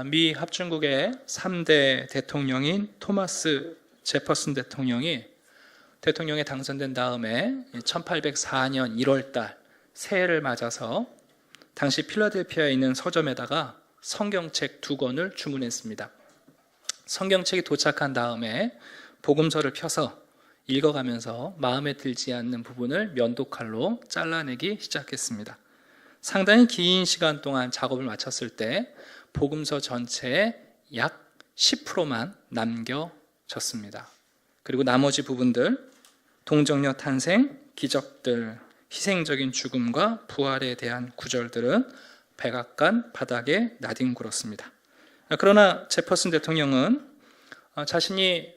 미 합중국의 3대 대통령인 토마스 제퍼슨 대통령이 대통령에 당선된 다음에 1804년 1월달 새해를 맞아서 당시 필라델피아에 있는 서점에다가 성경책 2권을 주문했습니다. 성경책이 도착한 다음에 복음서를 펴서 읽어가면서 마음에 들지 않는 부분을 면도칼로 잘라내기 시작했습니다. 상당히 긴 시간 동안 작업을 마쳤을 때 복음서 전체의 약 10%만 남겨졌습니다. 그리고 나머지 부분들, 동정녀 탄생, 기적들, 희생적인 죽음과 부활에 대한 구절들은 백악관 바닥에 나뒹굴었습니다. 그러나 제퍼슨 대통령은 자신이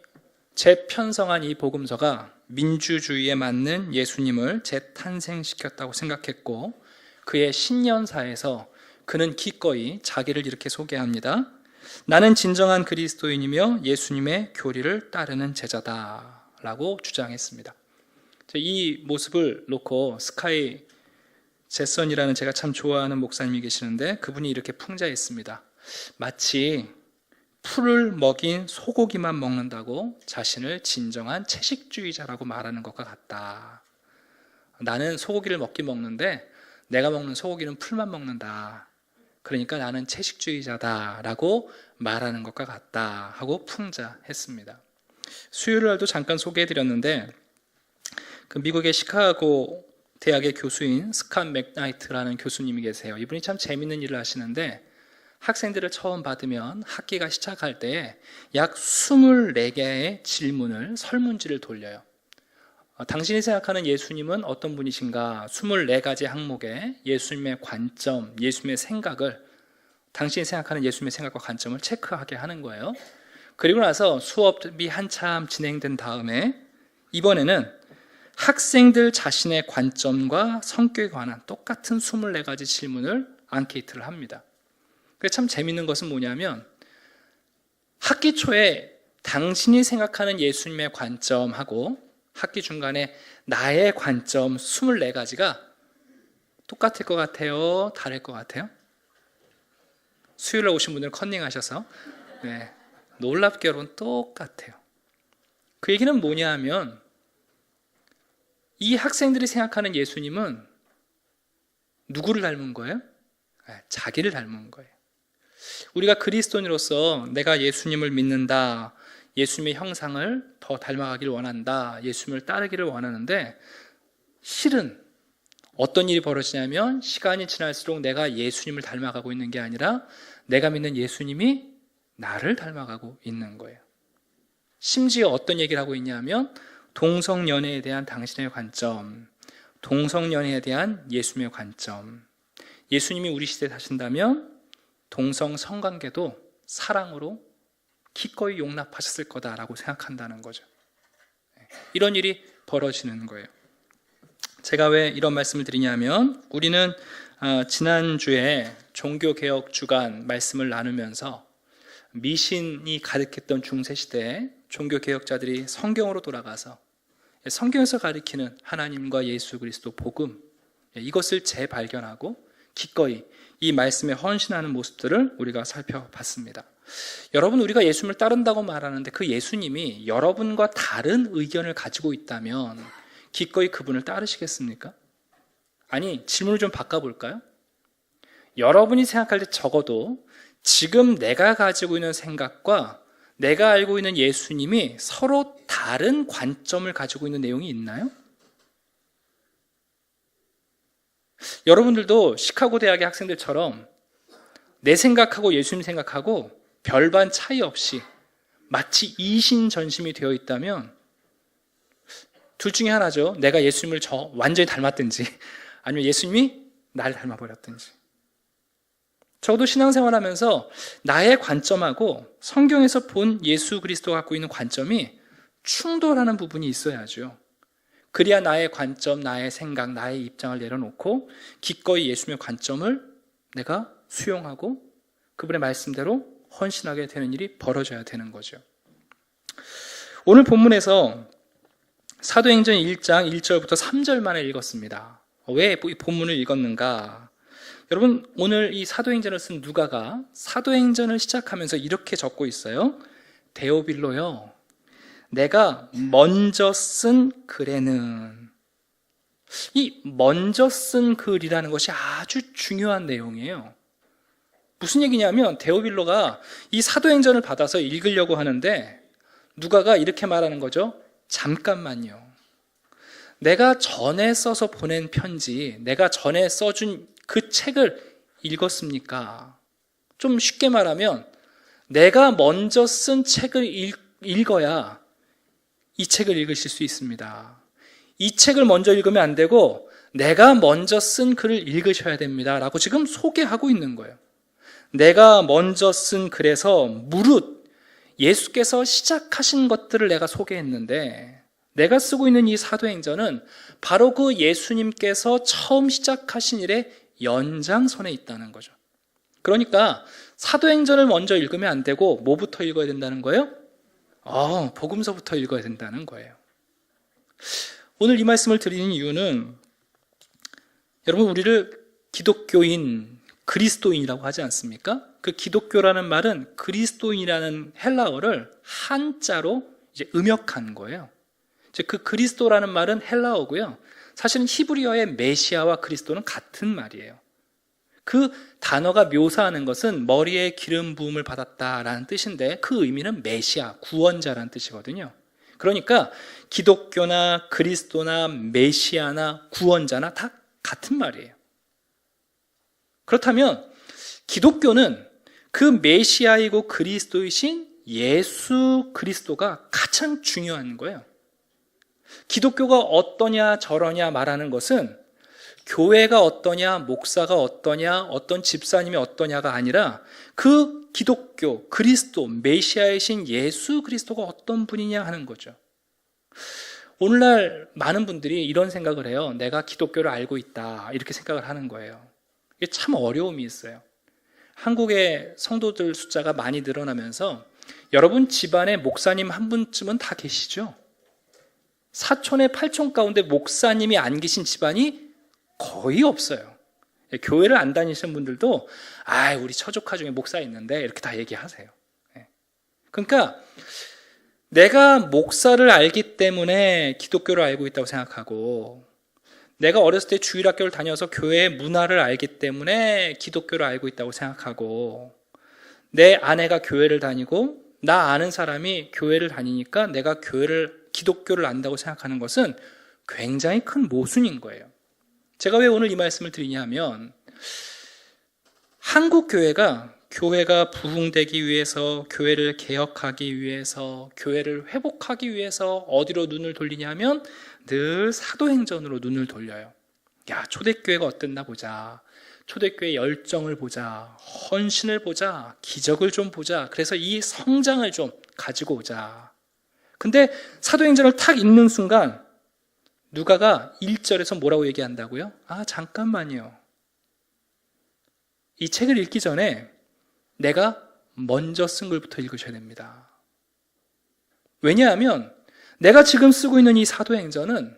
재편성한 이 복음서가 민주주의에 맞는 예수님을 재탄생시켰다고 생각했고, 그의 신년사에서 그는 기꺼이 자기를 이렇게 소개합니다. 나는 진정한 그리스도인이며 예수님의 교리를 따르는 제자다 라고 주장했습니다. 이 모습을 놓고 스카이 제선이라는 제가 참 좋아하는 목사님이 계시는데, 그분이 이렇게 풍자했습니다. 마치 풀을 먹인 소고기만 먹는다고 자신을 진정한 채식주의자라고 말하는 것과 같다. 나는 소고기를 먹긴 먹는데 내가 먹는 소고기는 풀만 먹는다. 그러니까 나는 채식주의자다라고 말하는 것과 같다 하고 풍자했습니다. 수요일 날도 잠깐 소개해드렸는데, 그 미국의 시카고 대학의 교수인 스캇 맥나이트라는 교수님이 계세요. 이분이 참 재밌는 일을 하시는데, 학생들을 처음 받으면 학기가 시작할 때 약 24개의 질문을 설문지를 돌려요. 당신이 생각하는 예수님은 어떤 분이신가? 24가지 항목에 예수님의 관점, 예수님의 생각을, 당신이 생각하는 예수님의 생각과 관점을 체크하게 하는 거예요. 그리고 나서 수업이 한참 진행된 다음에 이번에는 학생들 자신의 관점과 성격에 관한 똑같은 24가지 질문을 앙케이트를 합니다. 참 재밌는 것은 뭐냐면, 학기 초에 당신이 생각하는 예수님의 관점하고 학기 중간에 나의 관점 24가지가 똑같을 것 같아요? 다를 것 같아요? 수요일에 오신 분들 컨닝하셔서 놀랍게로는 똑같아요. 그 얘기는 뭐냐 하면, 이 학생들이 생각하는 예수님은 누구를 닮은 거예요? 자기를 닮은 거예요. 우리가 그리스도인으로서 내가 예수님을 믿는다, 예수님의 형상을 더 닮아가기를 원한다, 예수님을 따르기를 원하는데, 실은 어떤 일이 벌어지냐면, 시간이 지날수록 내가 예수님을 닮아가고 있는 게 아니라 내가 믿는 예수님이 나를 닮아가고 있는 거예요. 심지어 어떤 얘기를 하고 있냐면, 동성연애에 대한 당신의 관점, 동성연애에 대한 예수님의 관점, 예수님이 우리 시대에 사신다면 동성 성관계도 사랑으로 기꺼이 용납하셨을 거다라고 생각한다는 거죠. 이런 일이 벌어지는 거예요. 제가 왜 이런 말씀을 드리냐면, 우리는 지난주에 종교개혁 주간 말씀을 나누면서 미신이 가득했던 중세시대에 종교개혁자들이 성경으로 돌아가서 성경에서 가리키는 하나님과 예수 그리스도 복음, 이것을 재발견하고 기꺼이 이 말씀에 헌신하는 모습들을 우리가 살펴봤습니다. 여러분, 우리가 예수님을 따른다고 말하는데 그 예수님이 여러분과 다른 의견을 가지고 있다면 기꺼이 그분을 따르시겠습니까? 아니, 질문을 좀 바꿔볼까요? 여러분이 생각할 때 적어도 지금 내가 가지고 있는 생각과 내가 알고 있는 예수님이 서로 다른 관점을 가지고 있는 내용이 있나요? 여러분들도 시카고 대학의 학생들처럼 내 생각하고 예수님 생각하고 별반 차이 없이 마치 이신전심이 되어 있다면, 둘 중에 하나죠. 내가 예수님을 완전히 닮았든지, 아니면 예수님이 나를 닮아버렸든지. 저도 신앙생활하면서 나의 관점하고 성경에서 본 예수 그리스도가 갖고 있는 관점이 충돌하는 부분이 있어야죠. 그래야 나의 관점, 나의 생각, 나의 입장을 내려놓고 기꺼이 예수님의 관점을 내가 수용하고 그분의 말씀대로 헌신하게 되는 일이 벌어져야 되는 거죠. 오늘 본문에서 사도행전 1장 1절부터 3절만을 읽었습니다. 왜 이 본문을 읽었는가? 여러분, 오늘 이 사도행전을 쓴 누가가 사도행전을 시작하면서 이렇게 적고 있어요. 데오빌로요, 내가 먼저 쓴 글에는, 이 먼저 쓴 글이라는 것이 아주 중요한 내용이에요. 무슨 얘기냐면 데오빌로가 이 사도행전을 받아서 읽으려고 하는데 누가가 이렇게 말하는 거죠. 잠깐만요. 내가 전에 써서 보낸 편지, 내가 전에 써준 그 책을 읽었습니까? 좀 쉽게 말하면 내가 먼저 쓴 책을 읽어야 이 책을 읽으실 수 있습니다. 이 책을 먼저 읽으면 안 되고 내가 먼저 쓴 글을 읽으셔야 됩니다 라고 지금 소개하고 있는 거예요. 내가 먼저 쓴 글에서 무릇 예수께서 시작하신 것들을 내가 소개했는데, 내가 쓰고 있는 이 사도행전은 바로 그 예수님께서 처음 시작하신 일의 연장선에 있다는 거죠. 그러니까 사도행전을 먼저 읽으면 안 되고 뭐부터 읽어야 된다는 거예요? 복음서부터 읽어야 된다는 거예요. 오늘 이 말씀을 드리는 이유는, 여러분, 우리를 기독교인, 그리스도인이라고 하지 않습니까? 그 기독교라는 말은 그리스도인이라는 헬라어를 한자로 이제 음역한 거예요. 이제 그 그리스도라는 말은 헬라어고요. 사실은 히브리어의 메시아와 그리스도는 같은 말이에요. 그 단어가 묘사하는 것은 머리에 기름 부음을 받았다라는 뜻인데 그 의미는 메시아, 구원자라는 뜻이거든요. 그러니까 기독교나 그리스도나 메시아나 구원자나 다 같은 말이에요. 그렇다면 기독교는 그 메시아이고 그리스도이신 예수 그리스도가 가장 중요한 거예요. 기독교가 어떠냐 저러냐 말하는 것은 교회가 어떠냐, 목사가 어떠냐, 어떤 집사님이 어떠냐가 아니라 그 기독교, 그리스도, 메시아이신 예수 그리스도가 어떤 분이냐 하는 거죠. 오늘날 많은 분들이 이런 생각을 해요. 내가 기독교를 알고 있다, 이렇게 생각을 하는 거예요. 이게 참 어려움이 있어요. 한국의 성도들 숫자가 많이 늘어나면서 여러분 집안에 목사님 한 분쯤은 다 계시죠? 사촌의 8촌 가운데 목사님이 안 계신 집안이 거의 없어요. 교회를 안 다니시는 분들도 우리 처조카 중에 목사 있는데 이렇게 다 얘기하세요. 그러니까 내가 목사를 알기 때문에 기독교를 알고 있다고 생각하고, 내가 어렸을 때 주일학교를 다녀서 교회의 문화를 알기 때문에 기독교를 알고 있다고 생각하고, 내 아내가 교회를 다니고 나 아는 사람이 교회를 다니니까 내가 기독교를 안다고 생각하는 것은 굉장히 큰 모순인 거예요. 제가 왜 오늘 이 말씀을 드리냐면, 한국 교회가 부흥되기 위해서, 교회를 개혁하기 위해서, 교회를 회복하기 위해서 어디로 눈을 돌리냐면 늘 사도행전으로 눈을 돌려요. 초대교회가 어땠나 보자, 초대교회의 열정을 보자, 헌신을 보자, 기적을 좀 보자, 그래서 이 성장을 좀 가지고 오자. 근데 사도행전을 탁 읽는 순간 누가가 1절에서 뭐라고 얘기한다고요? 잠깐만요. 이 책을 읽기 전에 내가 먼저 쓴 글부터 읽으셔야 됩니다. 왜냐하면 내가 지금 쓰고 있는 이 사도행전은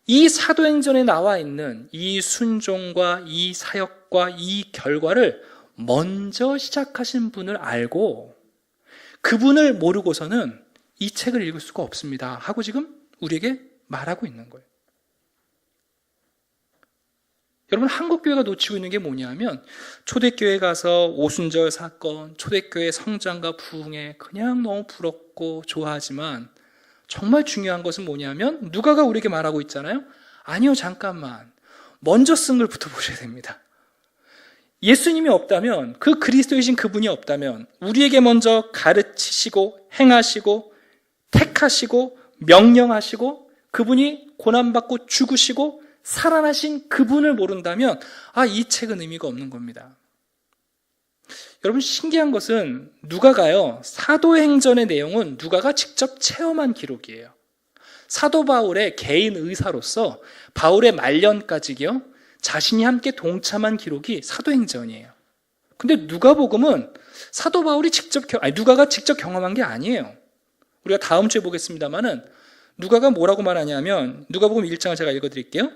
이 사도행전에 나와 있는 이 순종과 이 사역과 이 결과를 먼저 시작하신 분을 알고 그분을 모르고서는 이 책을 읽을 수가 없습니다 하고 지금 우리에게 말하고 있는 거예요. 여러분, 한국교회가 놓치고 있는 게 뭐냐면 초대교회 가서 오순절 사건, 초대교회 성장과 부흥에 그냥 너무 부럽고 좋아하지만 정말 중요한 것은 뭐냐면 누가가 우리에게 말하고 있잖아요. 아니요, 잠깐만. 먼저 쓴 글부터 보셔야 됩니다. 예수님이 없다면, 그 그리스도이신 그분이 없다면 우리에게 먼저 가르치시고 행하시고 택하시고 명령하시고 그분이 고난받고 죽으시고 살아나신 그분을 모른다면 이 책은 의미가 없는 겁니다. 여러분, 신기한 것은 누가가요, 사도행전의 내용은 누가가 직접 체험한 기록이에요. 사도 바울의 개인 의사로서 바울의 말년까지요 자신이 함께 동참한 기록이 사도행전이에요. 근데 누가복음은 사도 바울이 누가가 직접 경험한 게 아니에요. 우리가 다음 주에 보겠습니다만은 누가가 뭐라고 말하냐면 누가복음 1장을 제가 읽어드릴게요.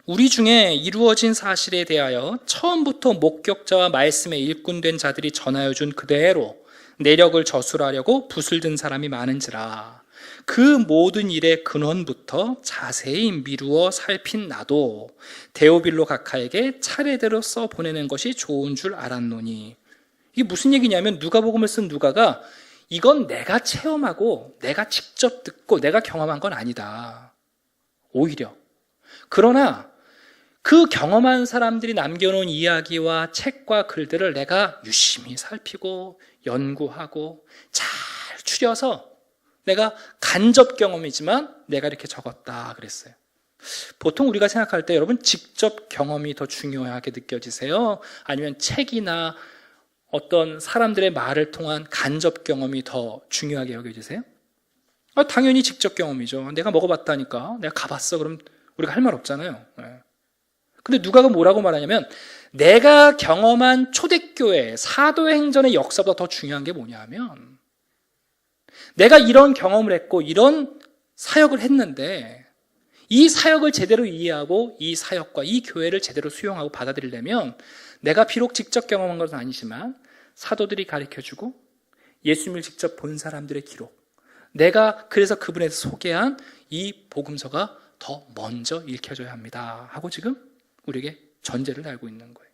우리 중에 이루어진 사실에 대하여 처음부터 목격자와 말씀에 일꾼된 자들이 전하여 준 그대로 내력을 저술하려고 붓을 든 사람이 많은지라. 그 모든 일의 근원부터 자세히 미루어 살핀 나도 데오빌로 각하에게 차례대로 써 보내는 것이 좋은 줄 알았노니. 이게 무슨 얘기냐면 누가복음을 쓴 누가가 이건 내가 체험하고 내가 직접 듣고 내가 경험한 건 아니다. 오히려. 그러나 그 경험한 사람들이 남겨놓은 이야기와 책과 글들을 내가 유심히 살피고 연구하고 잘 추려서 내가 간접 경험이지만 내가 이렇게 적었다 그랬어요. 보통 우리가 생각할 때 여러분 직접 경험이 더 중요하게 느껴지세요? 아니면 책이나 어떤 사람들의 말을 통한 간접 경험이 더 중요하게 여겨지세요? 당연히 직접 경험이죠. 내가 먹어봤다니까, 내가 가봤어, 그럼 우리가 할 말 없잖아요. 근데 누가가 뭐라고 말하냐면 내가 경험한 초대교회 사도행전의 역사보다 더 중요한 게 뭐냐 하면 내가 이런 경험을 했고 이런 사역을 했는데 이 사역을 제대로 이해하고 이 사역과 이 교회를 제대로 수용하고 받아들이려면 내가 비록 직접 경험한 것은 아니지만 사도들이 가르쳐주고 예수님을 직접 본 사람들의 기록, 내가 그래서 그분에서 소개한 이 복음서가 더 먼저 읽혀져야 합니다 하고 지금 우리에게 전제를 달고 있는 거예요.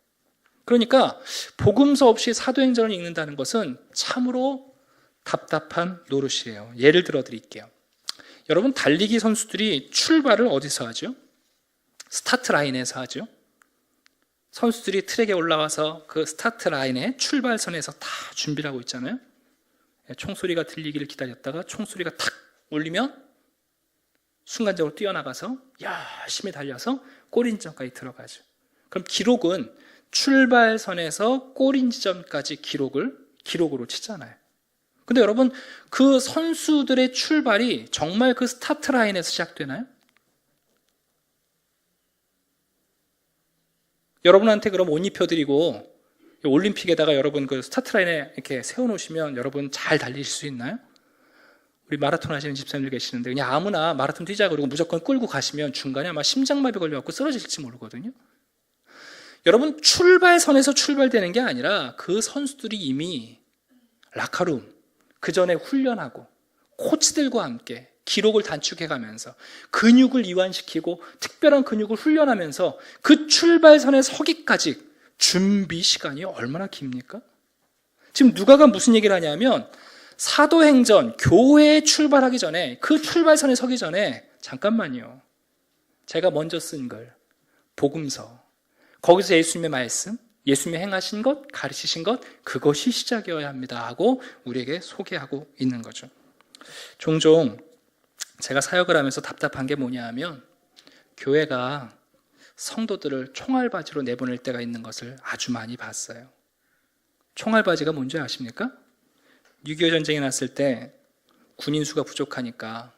그러니까 복음서 없이 사도행전을 읽는다는 것은 참으로 답답한 노릇이에요. 예를 들어 드릴게요. 여러분 달리기 선수들이 출발을 어디서 하죠? 스타트 라인에서 하죠. 선수들이 트랙에 올라와서 그 스타트 라인에 출발선에서 다 준비를 하고 있잖아요. 총소리가 들리기를 기다렸다가 총소리가 탁 울리면 순간적으로 뛰어나가서 열심히 달려서 골인 지점까지 들어가죠. 그럼 기록은 출발선에서 골인 지점까지 기록으로 치잖아요. 근데 여러분 그 선수들의 출발이 정말 그 스타트 라인에서 시작되나요? 여러분한테 그럼 옷 입혀드리고 올림픽에다가 여러분 그 스타트 라인에 이렇게 세워놓으시면 여러분 잘 달리실 수 있나요? 우리 마라톤 하시는 집사님들 계시는데 그냥 아무나 마라톤 뛰자 그러고 무조건 끌고 가시면 중간에 아마 심장마비 걸려갖고 쓰러질지 모르거든요. 여러분 출발선에서 출발되는 게 아니라 그 선수들이 이미 라카룸 그 전에 훈련하고 코치들과 함께 기록을 단축해가면서 근육을 이완시키고 특별한 근육을 훈련하면서 그 출발선에 서기까지 준비 시간이 얼마나 깁니까? 지금 누가가 무슨 얘기를 하냐면 사도행전 교회에 출발하기 전에 그 출발선에 서기 전에 잠깐만요. 제가 먼저 쓴 글 복음서 거기서 예수님의 말씀 예수님이 행하신 것 가르치신 것 그것이 시작이어야 합니다 하고 우리에게 소개하고 있는 거죠. 종종 제가 사역을 하면서 답답한 게 뭐냐 하면 교회가 성도들을 총알바지로 내보낼 때가 있는 것을 아주 많이 봤어요. 총알바지가 뭔지 아십니까? 6.25 전쟁이 났을 때 군인 수가 부족하니까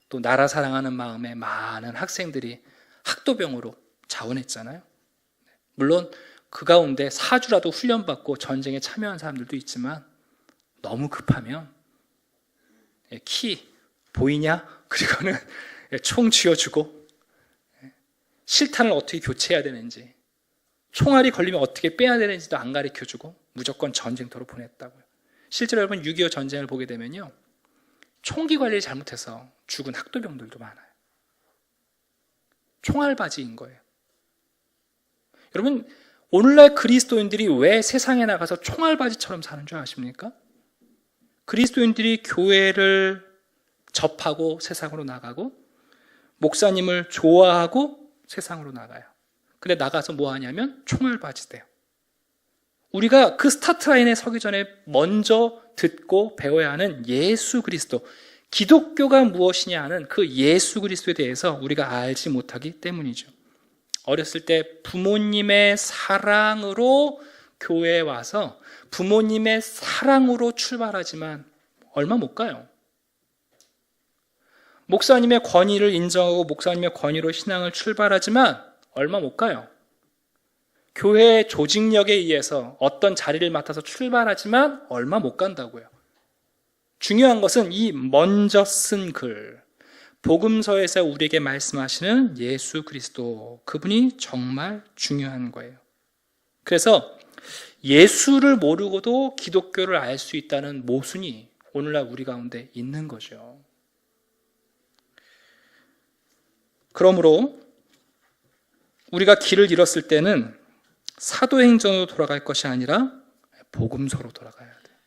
또 나라 사랑하는 마음에 많은 학생들이 학도병으로 자원했잖아요. 물론 그 가운데 4주라도 훈련받고 전쟁에 참여한 사람들도 있지만 너무 급하면 키 보이냐? 그리고는 총 쥐어주고 실탄을 어떻게 교체해야 되는지 총알이 걸리면 어떻게 빼야 되는지도 안 가르쳐주고 무조건 전쟁터로 보냈다고요. 실제로 여러분 6.25 전쟁을 보게 되면요 총기 관리를 잘못해서 죽은 학도병들도 많아요. 총알바지인 거예요. 여러분 오늘날 그리스도인들이 왜 세상에 나가서 총알바지처럼 사는 줄 아십니까? 그리스도인들이 교회를 접하고 세상으로 나가고 목사님을 좋아하고 세상으로 나가요. 근데 나가서 뭐 하냐면 총알바지 돼요. 우리가 그 스타트 라인에 서기 전에 먼저 듣고 배워야 하는 예수 그리스도, 기독교가 무엇이냐 하는 그 예수 그리스도에 대해서 우리가 알지 못하기 때문이죠. 어렸을 때 부모님의 사랑으로 교회에 와서 부모님의 사랑으로 출발하지만 얼마 못 가요. 목사님의 권위를 인정하고 목사님의 권위로 신앙을 출발하지만 얼마 못 가요. 교회의 조직력에 의해서 어떤 자리를 맡아서 출발하지만 얼마 못 간다고요. 중요한 것은 이 먼저 쓴 글, 복음서에서 우리에게 말씀하시는 예수 그리스도, 그분이 정말 중요한 거예요. 그래서 예수를 모르고도 기독교를 알 수 있다는 모순이 오늘날 우리 가운데 있는 거죠. 그러므로 우리가 길을 잃었을 때는 사도행전으로 돌아갈 것이 아니라 복음서로 돌아가야 돼요.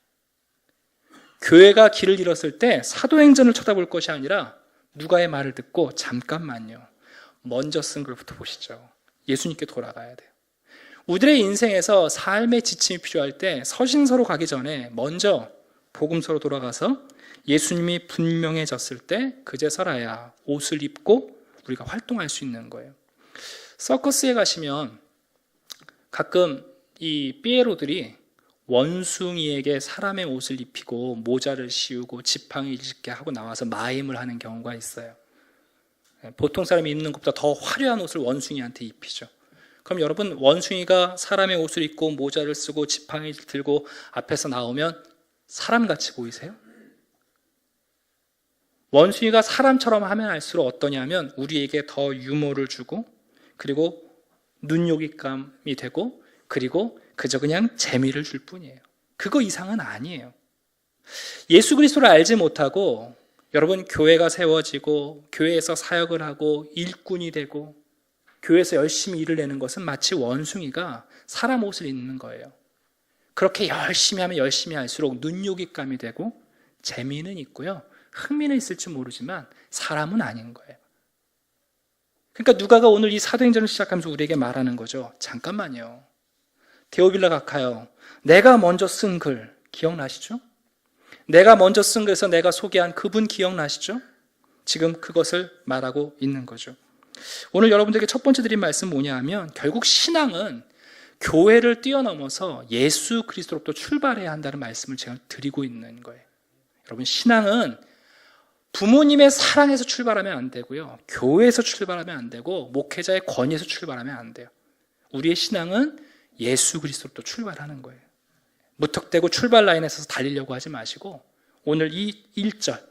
교회가 길을 잃었을 때 사도행전을 쳐다볼 것이 아니라 누가의 말을 듣고 잠깐만요, 먼저 쓴 글부터 보시죠. 예수님께 돌아가야 돼요. 우리의 인생에서 삶의 지침이 필요할 때 서신서로 가기 전에 먼저 복음서로 돌아가서 예수님이 분명해졌을 때 그제서라야 옷을 입고 우리가 활동할 수 있는 거예요. 서커스에 가시면 가끔 이 삐에로들이 원숭이에게 사람의 옷을 입히고 모자를 씌우고 지팡이 짚게 하고 나와서 마임을 하는 경우가 있어요. 보통 사람이 입는 것보다 더 화려한 옷을 원숭이한테 입히죠. 그럼 여러분, 원숭이가 사람의 옷을 입고 모자를 쓰고 지팡이를 들고 앞에서 나오면 사람같이 보이세요? 원숭이가 사람처럼 하면 할수록 어떠냐면 우리에게 더 유머를 주고, 그리고 눈요깃감이 되고, 그리고 그저 그냥 재미를 줄 뿐이에요. 그거 이상은 아니에요. 예수 그리스도를 알지 못하고 여러분, 교회가 세워지고 교회에서 사역을 하고 일꾼이 되고 교회에서 열심히 일을 내는 것은 마치 원숭이가 사람 옷을 입는 거예요. 그렇게 열심히 하면 열심히 할수록 눈요깃감이 되고 재미는 있고요, 흥미는 있을지 모르지만 사람은 아닌 거예요. 그러니까 누가가 오늘 이 사도행전을 시작하면서 우리에게 말하는 거죠. 잠깐만요, 데오빌라 각하요, 내가 먼저 쓴 글 기억나시죠? 내가 먼저 쓴 글에서 내가 소개한 그분 기억나시죠? 지금 그것을 말하고 있는 거죠. 오늘 여러분들에게 첫 번째 드린 말씀 뭐냐 하면, 결국 신앙은 교회를 뛰어넘어서 예수 그리스도로부터 출발해야 한다는 말씀을 제가 드리고 있는 거예요. 여러분, 신앙은 부모님의 사랑에서 출발하면 안 되고요, 교회에서 출발하면 안 되고, 목회자의 권위에서 출발하면 안 돼요. 우리의 신앙은 예수 그리스도로부터 출발하는 거예요. 무턱대고 출발 라인에 서서 달리려고 하지 마시고, 오늘 이 1절,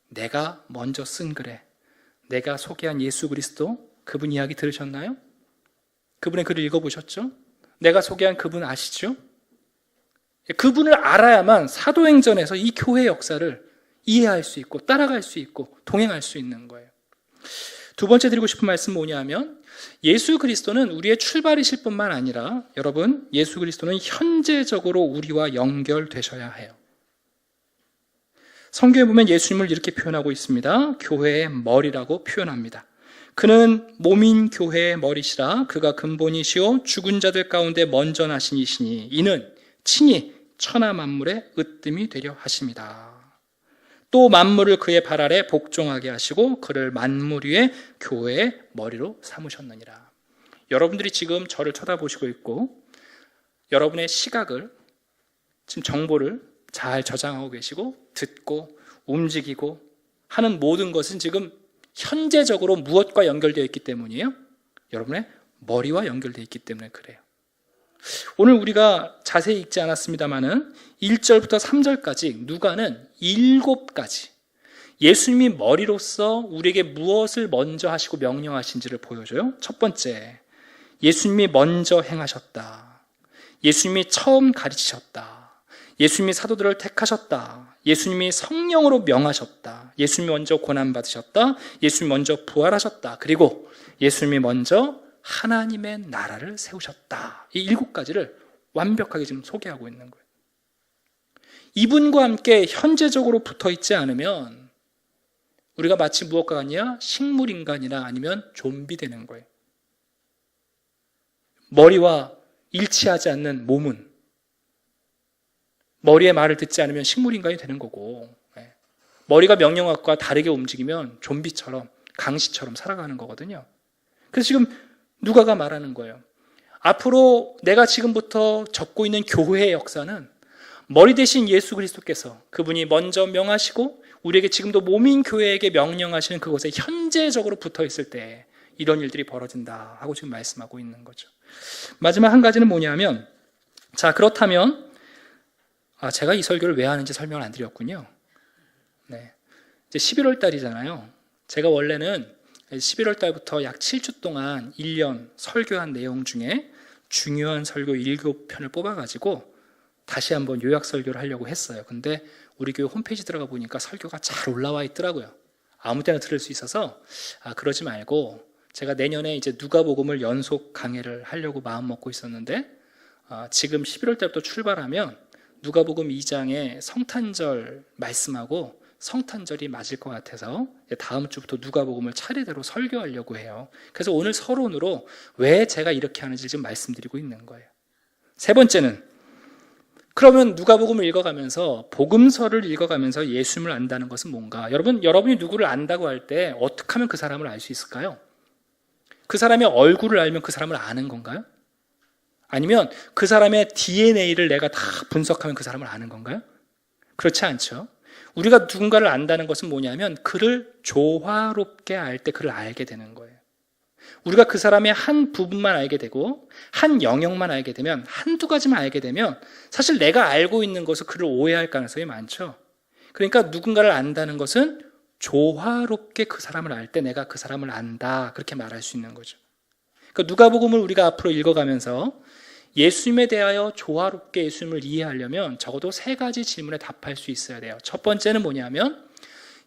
내가 먼저 쓴 글에 내가 소개한 예수 그리스도, 그분 이야기 들으셨나요? 그분의 글을 읽어보셨죠? 내가 소개한 그분 아시죠? 그분을 알아야만 사도행전에서 이 교회 역사를 이해할 수 있고 따라갈 수 있고 동행할 수 있는 거예요. 두 번째 드리고 싶은 말씀 뭐냐 하면, 예수 그리스도는 우리의 출발이실 뿐만 아니라 여러분, 예수 그리스도는 현재적으로 우리와 연결되셔야 해요. 성경에 보면 예수님을 이렇게 표현하고 있습니다. 교회의 머리라고 표현합니다. 그는 몸인 교회의 머리시라. 그가 근본이시오 죽은 자들 가운데 먼저 나신 이시니 이는 친히 천하 만물의 으뜸이 되려 하십니다. 또 만물을 그의 발 아래 복종하게 하시고 그를 만물 위에 교회의 머리로 삼으셨느니라. 여러분들이 지금 저를 쳐다보시고 있고 여러분의 시각을, 지금 정보를 잘 저장하고 계시고 듣고 움직이고 하는 모든 것은 지금 현재적으로 무엇과 연결되어 있기 때문이에요? 여러분의 머리와 연결되어 있기 때문에 그래요. 오늘 우리가 자세히 읽지 않았습니다마는 1절부터 3절까지 누가는 7가지 예수님이 머리로서 우리에게 무엇을 먼저 하시고 명령하신지를 보여줘요. 첫 번째, 예수님이 먼저 행하셨다. 예수님이 처음 가르치셨다. 예수님이 사도들을 택하셨다. 예수님이 성령으로 명하셨다. 예수님이 먼저 고난받으셨다. 예수님이 먼저 부활하셨다. 그리고 예수님이 먼저 하나님의 나라를 세우셨다. 이 7가지를 완벽하게 지금 소개하고 있는 거예요. 이분과 함께 현재적으로 붙어 있지 않으면 우리가 마치 무엇과 같냐? 식물인간이나 아니면 좀비 되는 거예요. 머리와 일치하지 않는 몸은 머리의 말을 듣지 않으면 식물인간이 되는 거고, 머리가 명령학과 다르게 움직이면 좀비처럼, 강시처럼 살아가는 거거든요. 그래서 지금 누가가 말하는 거예요. 앞으로 내가 지금부터 적고 있는 교회의 역사는 머리 대신 예수 그리스도께서, 그분이 먼저 명하시고 우리에게 지금도 몸인 교회에게 명령하시는 그곳에 현재적으로 붙어 있을 때 이런 일들이 벌어진다 하고 지금 말씀하고 있는 거죠. 마지막 한 가지는 뭐냐면, 자, 그렇다면 제가 이 설교를 왜 하는지 설명을 안 드렸군요. 네. 이제 11월 달이잖아요. 제가 원래는 11월 달부터 약 7주 동안 1년 설교한 내용 중에 중요한 설교 7편을 뽑아가지고 다시 한번 요약 설교를 하려고 했어요. 근데 우리 교회 홈페이지 들어가 보니까 설교가 잘 올라와 있더라고요. 아무 때나 들을 수 있어서 그러지 말고 제가 내년에 이제 누가복음을 연속 강해를 하려고 마음 먹고 있었는데 지금 11월 달부터 출발하면 누가복음 2장의 성탄절 말씀하고 성탄절이 맞을 것 같아서 다음 주부터 누가복음을 차례대로 설교하려고 해요. 그래서 오늘 서론으로 왜 제가 이렇게 하는지 좀 말씀드리고 있는 거예요. 세 번째는, 그러면 누가복음을 읽어가면서 복음서를 읽어가면서 예수님을 안다는 것은 뭔가? 여러분이 누구를 안다고 할 때 어떻게 하면 그 사람을 알 수 있을까요? 그 사람의 얼굴을 알면 그 사람을 아는 건가요? 아니면 그 사람의 DNA를 내가 다 분석하면 그 사람을 아는 건가요? 그렇지 않죠. 우리가 누군가를 안다는 것은 뭐냐면 그를 조화롭게 알 때 그를 알게 되는 거예요. 우리가 그 사람의 한 부분만 알게 되고 한 영역만 알게 되면, 한두 가지만 알게 되면 사실 내가 알고 있는 것을 그를 오해할 가능성이 많죠. 그러니까 누군가를 안다는 것은 조화롭게 그 사람을 알 때 내가 그 사람을 안다, 그렇게 말할 수 있는 거죠. 그러니까 누가복음을 우리가 앞으로 읽어가면서 예수님에 대하여 조화롭게 예수님을 이해하려면 적어도 세 가지 질문에 답할 수 있어야 돼요. 첫 번째는 뭐냐면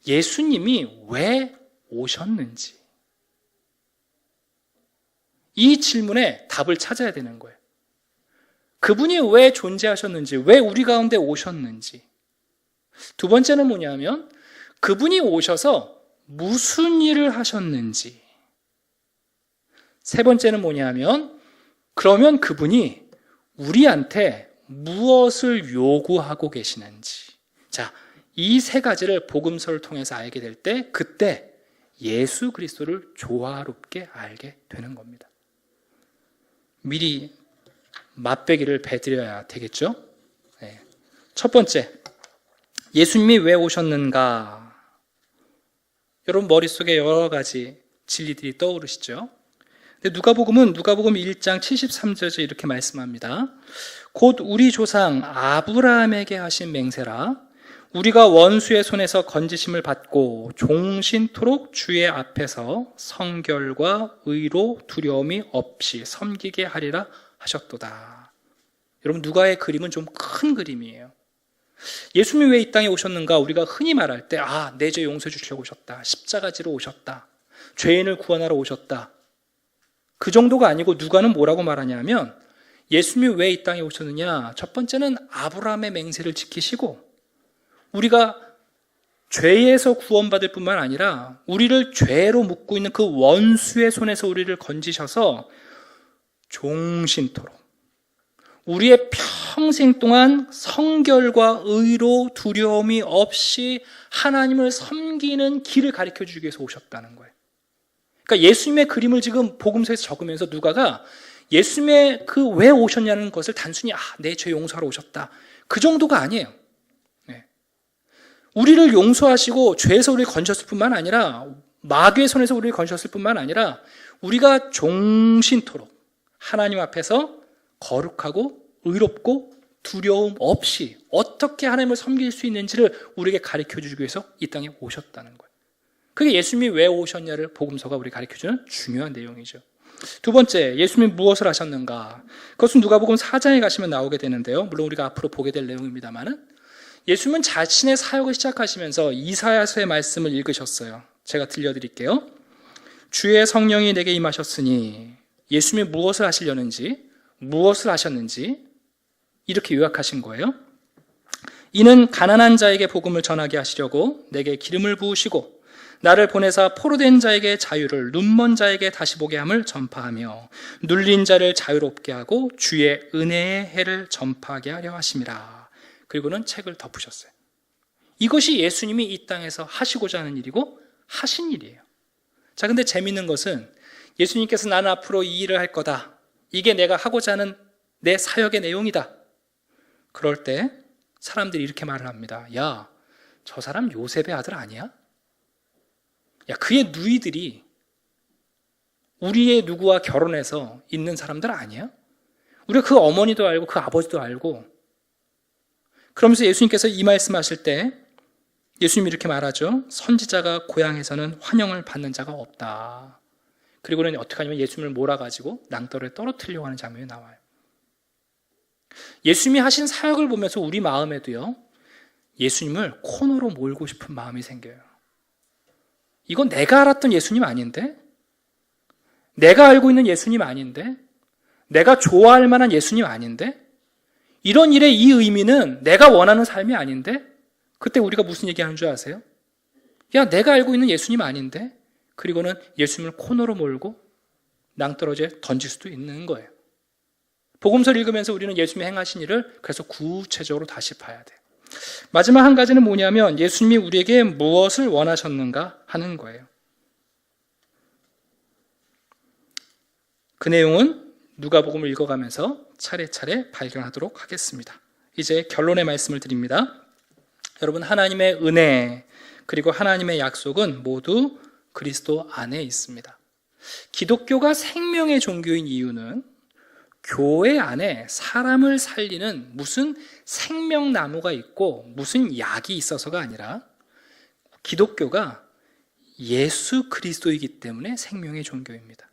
예수님이 왜 오셨는지, 이 질문에 답을 찾아야 되는 거예요. 그분이 왜 존재하셨는지, 왜 우리 가운데 오셨는지. 두 번째는 뭐냐면 그분이 오셔서 무슨 일을 하셨는지. 세 번째는 뭐냐면 그러면 그분이 우리한테 무엇을 요구하고 계시는지. 자, 이 세 가지를 복음서를 통해서 알게 될 때 그때 예수 그리스도를 조화롭게 알게 되는 겁니다. 미리 맛배기를 배드려야 되겠죠? 네. 첫 번째, 예수님이 왜 오셨는가? 여러분 머릿속에 여러 가지 진리들이 떠오르시죠? 누가복음 1장 73절에 이렇게 말씀합니다. 곧 우리 조상 아브라함에게 하신 맹세라. 우리가 원수의 손에서 건지심을 받고 종신토록 주의 앞에서 성결과 의로 두려움이 없이 섬기게 하리라 하셨도다. 여러분, 누가의 그림은 좀 큰 그림이에요. 예수님이 왜 이 땅에 오셨는가? 우리가 흔히 말할 때 내 죄 용서해 주시려고 오셨다, 십자가지로 오셨다, 죄인을 구원하러 오셨다, 그 정도가 아니고 누가는 뭐라고 말하냐면 예수님이 왜 이 땅에 오셨느냐? 첫 번째는 아브라함의 맹세를 지키시고 우리가 죄에서 구원받을 뿐만 아니라 우리를 죄로 묶고 있는 그 원수의 손에서 우리를 건지셔서 종신토록 우리의 평생 동안 성결과 의로 두려움이 없이 하나님을 섬기는 길을 가르쳐 주기 위해서 오셨다는 거예요. 그러니까 예수님의 그림을 지금 복음서에서 적으면서 누가가 예수님의 그 왜 오셨냐는 것을 단순히 내 죄 용서하러 오셨다, 그 정도가 아니에요. 네. 우리를 용서하시고 죄에서 우리를 건졌을 뿐만 아니라 마귀의 손에서 우리를 건졌을 뿐만 아니라 우리가 종신토록 하나님 앞에서 거룩하고 의롭고 두려움 없이 어떻게 하나님을 섬길 수 있는지를 우리에게 가르쳐 주기 위해서 이 땅에 오셨다는 거예요. 그게 예수님이 왜 오셨냐를 복음서가 우리 가르쳐주는 중요한 내용이죠. 두 번째, 예수님이 무엇을 하셨는가? 그것은 누가복음 4장에 가시면 나오게 되는데요. 물론 우리가 앞으로 보게 될 내용입니다만은 예수님은 자신의 사역을 시작하시면서 이사야서의 말씀을 읽으셨어요. 제가 들려드릴게요. 주의 성령이 내게 임하셨으니, 예수님이 무엇을 하시려는지, 무엇을 하셨는지 이렇게 요약하신 거예요. 이는 가난한 자에게 복음을 전하게 하시려고 내게 기름을 부으시고 나를 보내사 포로된 자에게 자유를, 눈먼 자에게 다시 보게 함을 전파하며 눌린 자를 자유롭게 하고 주의 은혜의 해를 전파하게 하려 하심이라. 그리고는 책을 덮으셨어요. 이것이 예수님이 이 땅에서 하시고자 하는 일이고 하신 일이에요. 자, 근데 재밌는 것은 예수님께서 나는 앞으로 이 일을 할 거다, 이게 내가 하고자 하는 내 사역의 내용이다. 그럴 때 사람들이 이렇게 말을 합니다. 야, 저 사람 요셉의 아들 아니야? 야, 그의 누이들이 우리의 누구와 결혼해서 있는 사람들 아니야? 우리가 그 어머니도 알고 그 아버지도 알고. 그러면서 예수님께서 이 말씀하실 때 예수님이 이렇게 말하죠. 선지자가 고향에서는 환영을 받는 자가 없다. 그리고는 어떻게 하냐면 예수님을 몰아가지고 낭떠러에 떨어뜨리려고 하는 장면이 나와요. 예수님이 하신 사역을 보면서 우리 마음에도요, 예수님을 코너로 몰고 싶은 마음이 생겨요. 이건 내가 알았던 예수님 아닌데? 내가 알고 있는 예수님 아닌데? 내가 좋아할 만한 예수님 아닌데? 이런 일의 이 의미는 내가 원하는 삶이 아닌데? 그때 우리가 무슨 얘기하는 줄 아세요? 야, 내가 알고 있는 예수님 아닌데? 그리고는 예수님을 코너로 몰고 낭떠러지에 던질 수도 있는 거예요. 복음서를 읽으면서 우리는 예수님이 행하신 일을 그래서 구체적으로 다시 봐야 돼요. 마지막 한 가지는 뭐냐면 예수님이 우리에게 무엇을 원하셨는가 하는 거예요. 그 내용은 누가복음을 읽어가면서 차례차례 발견하도록 하겠습니다. 이제 결론의 말씀을 드립니다. 여러분, 하나님의 은혜 그리고 하나님의 약속은 모두 그리스도 안에 있습니다. 기독교가 생명의 종교인 이유는 교회 안에 사람을 살리는 무슨 생명나무가 있고 무슨 약이 있어서가 아니라 기독교가 예수 그리스도이기 때문에 생명의 종교입니다.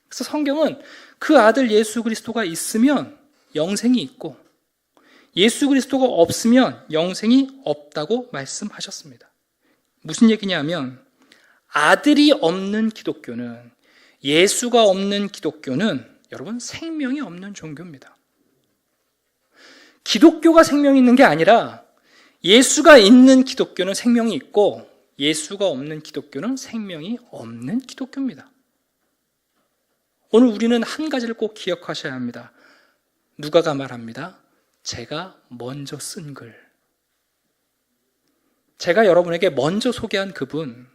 그래서 성경은 그 아들 예수 그리스도가 있으면 영생이 있고 예수 그리스도가 없으면 영생이 없다고 말씀하셨습니다. 무슨 얘기냐면 아들이 없는 기독교는, 예수가 없는 기독교는 여러분 생명이 없는 종교입니다. 기독교가 생명이 있는 게 아니라 예수가 있는 기독교는 생명이 있고 예수가 없는 기독교는 생명이 없는 기독교입니다. 오늘 우리는 한 가지를 꼭 기억하셔야 합니다. 누가가 말합니다. 제가 먼저 쓴 글, 제가 여러분에게 먼저 소개한 그분,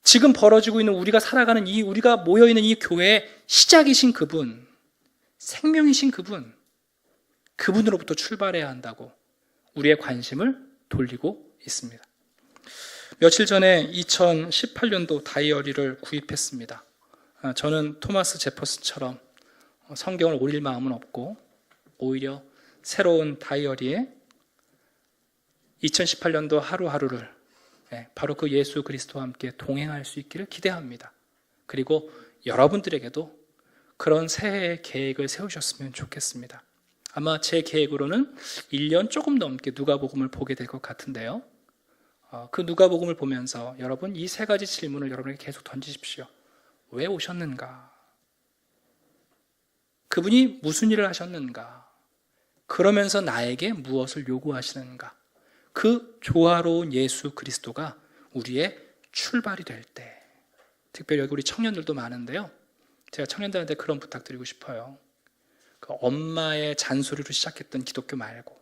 지금 벌어지고 있는 우리가 살아가는 우리가 모여있는 이 교회의 시작이신 그분, 생명이신 그분, 그분으로부터 출발해야 한다고 우리의 관심을 돌리고 있습니다. 며칠 전에 2018년도 다이어리를 구입했습니다. 저는 토마스 제퍼슨처럼 성경을 올릴 마음은 없고 오히려 새로운 다이어리에 2018년도 하루하루를 바로 그 예수 그리스도와 함께 동행할 수 있기를 기대합니다. 그리고 여러분들에게도 그런 새해의 계획을 세우셨으면 좋겠습니다. 아마 제 계획으로는 1년 조금 넘게 누가복음을 보게 될 것 같은데요. 그 누가복음을 보면서 여러분 이 세 가지 질문을 여러분에게 계속 던지십시오. 왜 오셨는가? 그분이 무슨 일을 하셨는가? 그러면서 나에게 무엇을 요구하시는가? 그 조화로운 예수 그리스도가 우리의 출발이 될 때, 특별히 여기 우리 청년들도 많은데요, 제가 청년들한테 그런 부탁드리고 싶어요. 그 엄마의 잔소리로 시작했던 기독교 말고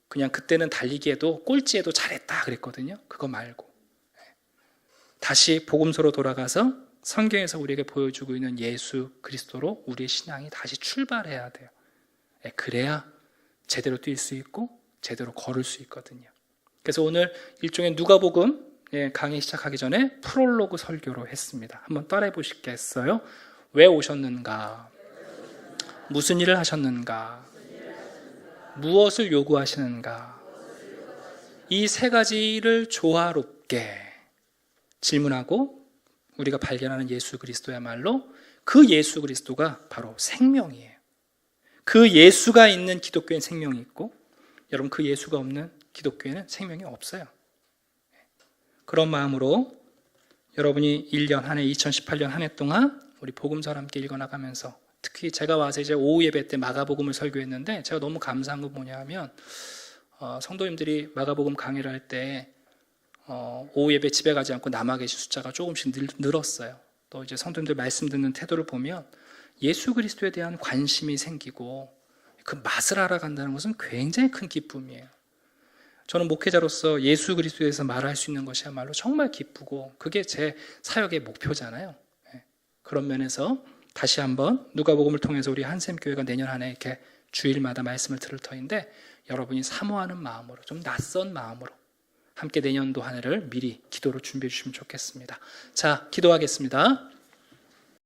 그냥 그때는 달리기에도 꼴찌에도 잘했다 그랬거든요. 그거 말고 다시 복음서로 돌아가서 성경에서 우리에게 보여주고 있는 예수 그리스도로 우리의 신앙이 다시 출발해야 돼요. 그래야 제대로 뛸 수 있고 제대로 걸을 수 있거든요. 그래서 오늘 일종의 누가복음 강의 시작하기 전에 프롤로그 설교로 했습니다. 한번 따라해 보시겠어요? 왜 오셨는가? 무슨 일을 하셨는가? 무엇을 요구하시는가? 이 세 가지를 조화롭게 질문하고 우리가 발견하는 예수 그리스도야말로 그 예수 그리스도가 바로 생명이에요. 그 예수가 있는 기독교엔 생명이 있고 여러분 그 예수가 없는 기독교에는 생명이 없어요. 그런 마음으로 여러분이 1년 한 해 2018년 한 해 동안 우리 복음서를 함께 읽어나가면서 특히 제가 와서 이제 오후 예배 때 마가복음을 설교했는데 제가 너무 감사한 건 뭐냐면 성도님들이 마가복음 강의를 할 때 오후 예배 집에 가지 않고 남아 계신 숫자가 조금씩 늘었어요. 또 이제 성도님들 말씀 듣는 태도를 보면 예수 그리스도에 대한 관심이 생기고 그 맛을 알아간다는 것은 굉장히 큰 기쁨이에요. 저는 목회자로서 예수 그리스도에 대해서 말할 수 있는 것이야말로 정말 기쁘고 그게 제 사역의 목표잖아요. 그런 면에서 다시 한번 누가복음을 통해서 우리 한샘교회가 내년 한 해 이렇게 주일마다 말씀을 들을 터인데 여러분이 사모하는 마음으로 좀 낯선 마음으로 함께 내년도 한 해를 미리 기도로 준비해 주시면 좋겠습니다. 자, 기도하겠습니다.